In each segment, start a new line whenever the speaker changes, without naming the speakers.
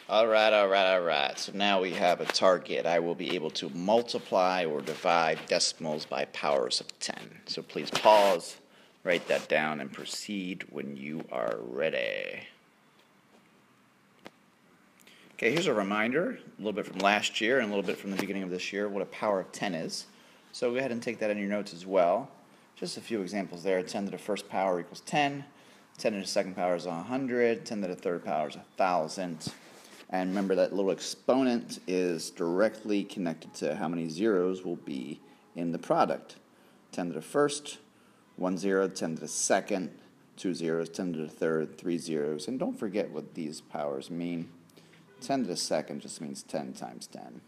All right. So now we have a target. I will be able to multiply or divide decimals by powers of 10. So please pause, write that down, and proceed when you are ready. Okay, here's a reminder, a little bit from last year and a little bit from the beginning of this year, what a power of 10 is. So go ahead and take that in your notes as well. Just a few examples there. 10 to the first power equals 10. 10 to the second power is 100. 10 to the third power is 1,000. And remember that little exponent is directly connected to how many zeros will be in the product. 10 to the first, 1 0, 10 to the second, 2 zeros, 10 to the third, 3 zeros. And don't forget what these powers mean. 10 to the second just means 10 times 10.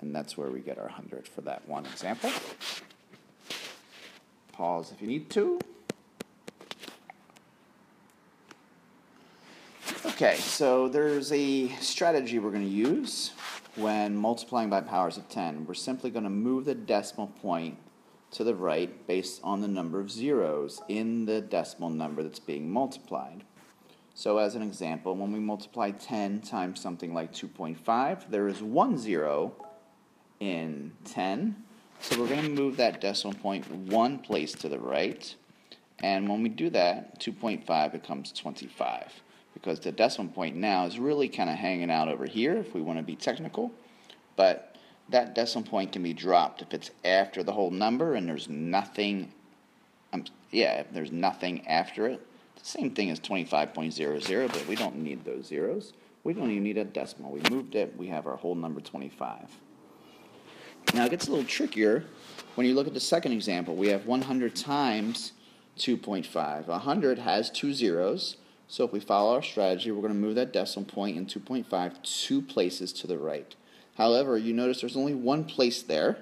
And that's where we get our 100 for that one example. Pause if you need to. Okay, so there's a strategy we're going to use when multiplying by powers of 10. We're simply going to move the decimal point to the right based on the number of zeros in the decimal number that's being multiplied. So as an example, when we multiply 10 times something like 2.5, there is 1 0 in 10. So we're going to move that decimal point one place to the right. And when we do that, 2.5 becomes 25. Because the decimal point now is really kind of hanging out over here if we want to be technical. But that decimal point can be dropped if it's after the whole number and there's nothing, if there's nothing after it. The same thing as 25.00, but we don't need those zeros. We don't even need a decimal. We moved it, we have our whole number 25. Now it gets a little trickier when you look at the second example. We have 100 times 2.5. 100 has 2 zeros, so if we follow our strategy, we're going to move that decimal point in 2.5 2 places to the right. However, you notice there's only one place there.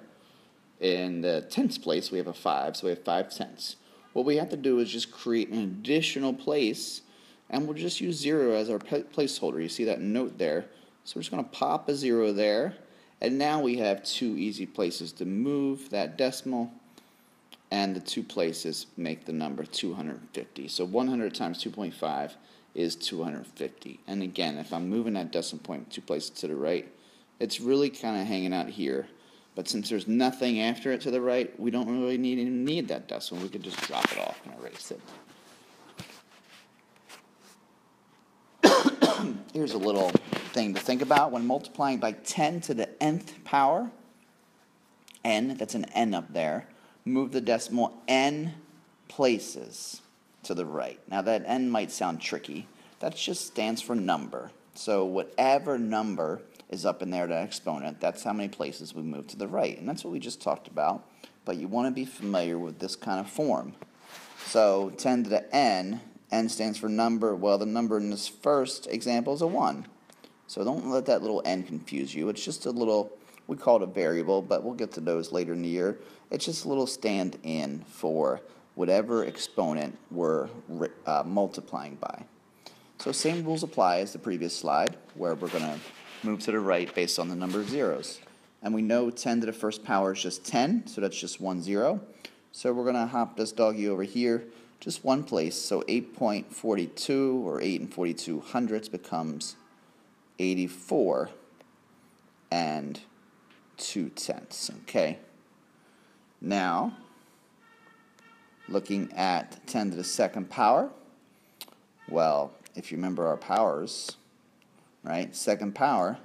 In the tenths place, we have a 5, so we have 5 tenths. What we have to do is just create an additional place, and we'll just use 0 as our placeholder. You see that note there. So we're just going to pop a 0 there, and now we have 2 easy places to move that decimal, and the 2 places make the number 250. So 100 times 2.5 is 250. And again, if I'm moving that decimal point 2 places to the right, it's really kind of hanging out here. But since there's nothing after it to the right, we don't really need that decimal. We could just drop it off and erase it. Here's a little thing to think about. When multiplying by 10 to the nth power, n, that's an n up there, move the decimal n places to the right. Now that n might sound tricky. That just stands for number. So whatever number is up in there, that exponent, that's how many places we move to the right. And that's what we just talked about. But you want to be familiar with this kind of form. So 10 to the n stands for number. Well, the number in this first example is a 1. So don't let that little n confuse you. It's just a little, we call it a variable, but we'll get to those later in the year. It's just a little stand-in for whatever exponent we're multiplying by. So same rules apply as the previous slide, where we're going to move to the right based on the number of zeros. And we know 10 to the first power is just 10, so that's just 1 0. So we're going to hop this doggy over here just one place. So 8.42 or 8 42 becomes 84 and 2 tenths. Okay. Now, looking at 10 to the second power, well, if you remember our powers, right, second power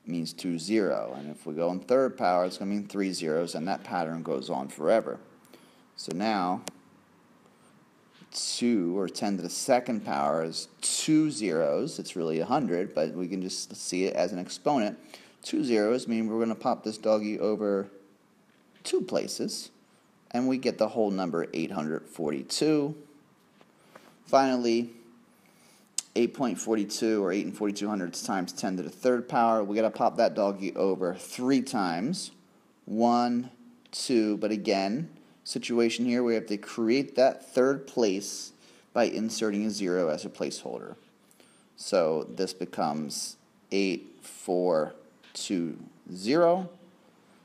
means 2 0. And if we go in third power, it's going to mean 3 zeros, and that pattern goes on forever. So now, 2, or 10 to the second power, is 2 zeros. It's really 100, but we can just see it as an exponent. 2 zeros mean we're going to pop this doggy over 2 places, and we get the whole number 842. Finally, 8.42 or 8 42 times 10 to the third power, we got to pop that doggy over 3 times. 1, 2, but again, situation here, we have to create that third place by inserting a 0 as a placeholder. So this becomes 8420.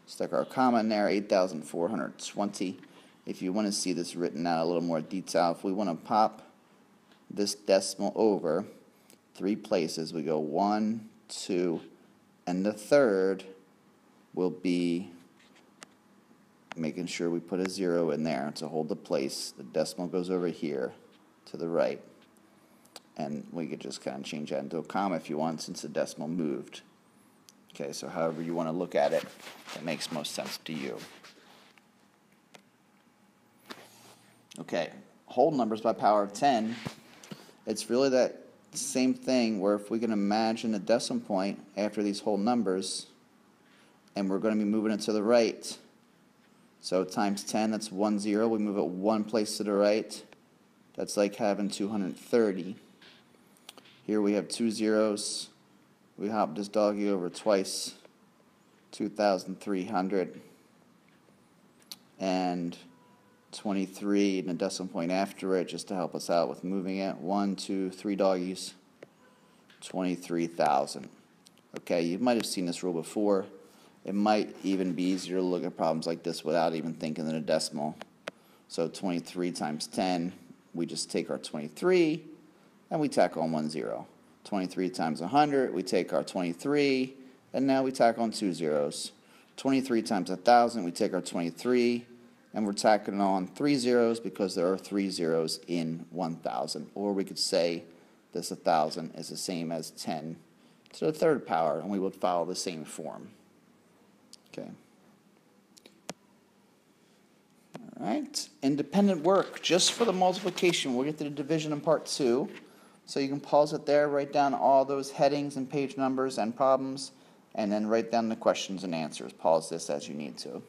Stuck our comma in there, 8,420. If you want to see this written out a little more detail, if we want to pop this decimal over 3 places, we go 1, 2, and the third will be making sure we put a 0 in there to hold the place. The decimal goes over here to the right. And we could just kind of change that into a comma if you want, since the decimal moved. Okay, so however you want to look at it, that makes most sense to you. Okay, whole numbers by power of 10. It's really that same thing where if we can imagine a decimal point after these whole numbers, and we're going to be moving it to the right. So times 10, that's 10. We move it one place to the right. That's like having 230. Here we have 2 zeros. We hop this doggy over twice. 2,300. And 23 and a decimal point after it just to help us out with moving it. 1, 2, 3 doggies. 23,000. Okay, you might have seen this rule before. It might even be easier to look at problems like this without even thinking in a decimal. So 23 times 10, we just take our 23 and we tack on 1 0. 23 times 100, we take our 23 and now we tack on 2 zeros. 23 times 1,000, we take our 23 and we're tacking on 3 zeros because there are 3 zeros in 1,000. Or we could say this 1,000 is the same as 10 to the third power, and we would follow the same form. Okay. All right. Independent work, just for the multiplication. We'll get to the division in part 2. So you can pause it there, write down all those headings and page numbers and problems, and then write down the questions and answers. Pause this as you need to.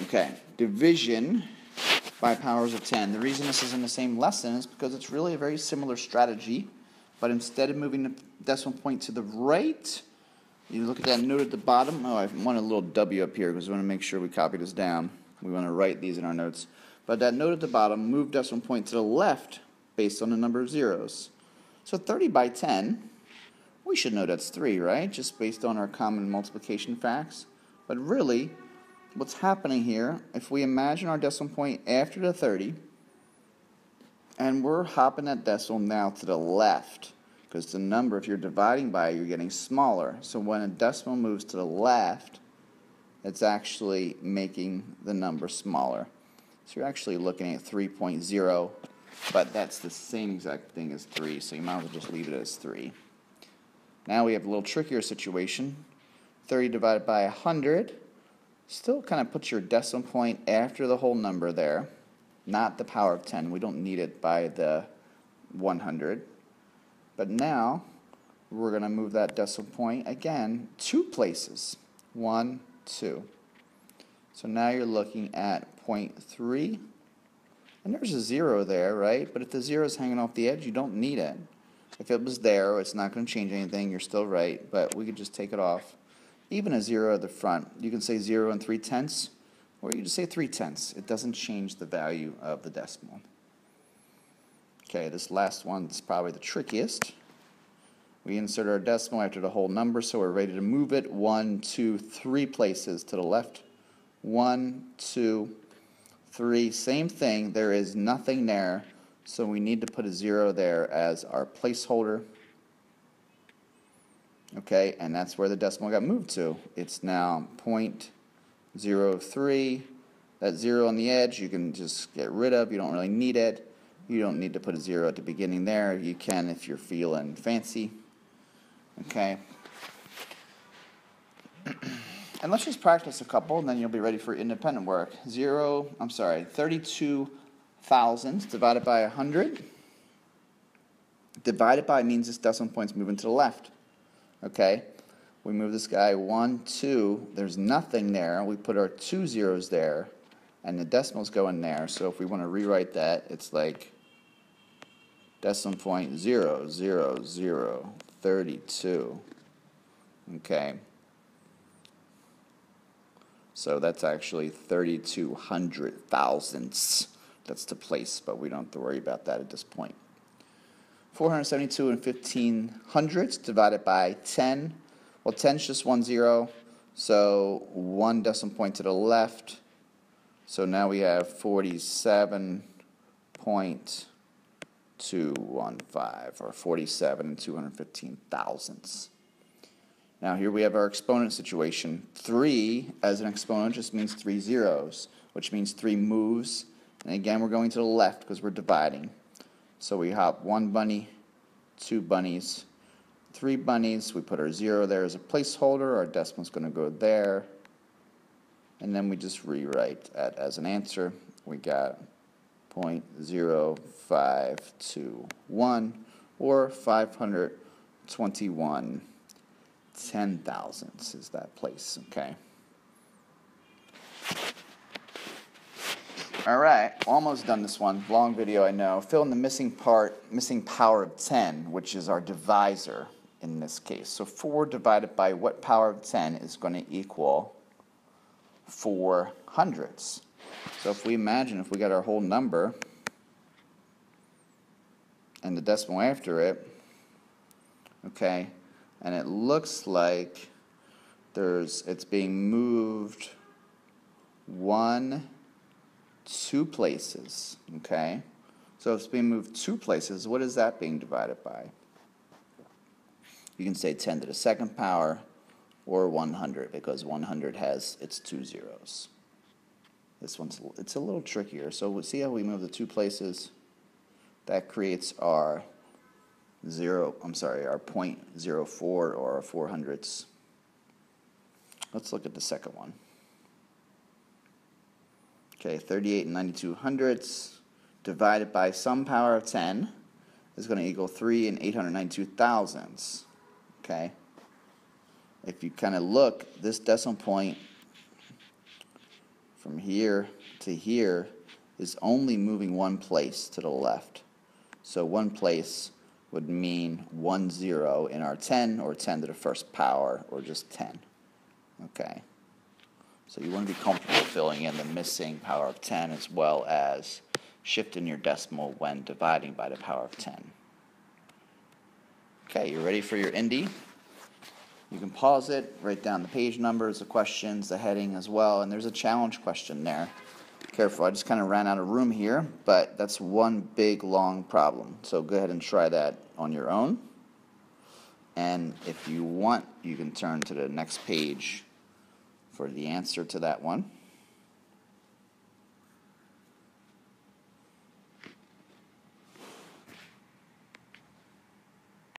Okay, division by powers of 10. The reason this is in the same lesson is because it's really a very similar strategy, but instead of moving the decimal point to the right, you look at that note at the bottom. Oh, I want a little W up here because we want to make sure we copy this down. We want to write these in our notes. But that note at the bottom, move decimal point to the left based on the number of zeros. So 30 by 10, we should know that's 3, right? Just based on our common multiplication facts. But really, what's happening here, if we imagine our decimal point after the 30, and we're hopping that decimal now to the left, because the number, if you're dividing by, you're getting smaller. So when a decimal moves to the left, it's actually making the number smaller. So you're actually looking at 3.0, but that's the same exact thing as 3, so you might as well just leave it as 3. Now we have a little trickier situation. 30 divided by 100. Still kind of put your decimal point after the whole number there, not the power of 10. We don't need it by the 100. But now we're going to move that decimal point again 2 places. 1, 2. So now you're looking at 0.3. And there's a 0 there, right? But if the 0 is hanging off the edge, you don't need it. If it was there, it's not going to change anything. You're still right, but we could just take it off. Even a 0 at the front, you can say 0 and 3/10, or you can just say 3/10. It doesn't change the value of the decimal. Okay, this last one is probably the trickiest. We insert our decimal after the whole number, so we're ready to move it 1, 2, 3 places to the left. 1, 2, 3. Same thing. There is nothing there, so we need to put a 0 there as our placeholder. Okay, and that's where the decimal got moved to. It's now 0.03. That 0 on the edge you can just get rid of. You don't really need it. You don't need to put a 0 at the beginning there. You can if you're feeling fancy. Okay. And let's just practice a couple, and then you'll be ready for independent work. 32 thousandths divided by 100. Divided by means this decimal point's moving to the left. Okay, we move this guy 1, 2. There's nothing there. We put our 2 zeros there, and the decimals go in there. So if we want to rewrite that, it's like decimal point 0, 0, 0, 32. Okay. So that's actually 32 hundred thousandths. That's the place, but we don't have to worry about that at this point. 472 and 1500ths divided by 10. Well, 10 is just 1 0, so 1 decimal point to the left. So now we have 47.2 215, or 47 and 215 thousandths. Now here we have our exponent situation. 3 as an exponent just means 3 zeros, which means 3 moves. And again, we're going to the left because we're dividing. So we hop 1 bunny, 2 bunnies, 3 bunnies. We put our 0 there as a placeholder. Our decimal's going to go there. And then we just rewrite that as an answer. We got 0.0521, or 521 ten thousandths is that place, okay? Alright, almost done this one. Long video, I know. Fill in the missing power of 10, which is our divisor in this case. So 4 divided by what power of 10 is going to equal 4 hundredths? So if we imagine if we got our whole number and the decimal after it, okay, and it looks like it's being moved 2 places, okay? So if it's being moved 2 places, what is that being divided by? You can say 10 to the second power or 100, because 100 has its 2 zeros. This one's it's a little trickier. So we'll see how we move the 2 places. That creates our our 0.04 or our 4 hundredths. Let's look at the second one. Okay, 38 and 92 hundredths divided by some power of 10 is going to equal 3 and 892 thousandths. Okay? If you kind of look, this decimal point from here to here is only moving 1 place to the left. So 1 place would mean 1 0 in our 10, or 10 to the first power, or just 10. Okay. So you want to be comfortable filling in the missing power of 10 as well as shifting your decimal when dividing by the power of 10. Okay, you ready for your Indy? You can pause it, write down the page numbers, the questions, the heading as well, and there's a challenge question there. Careful, I just kind of ran out of room here, but that's one big long problem. So go ahead and try that on your own. And if you want, you can turn to the next page for the answer to that one.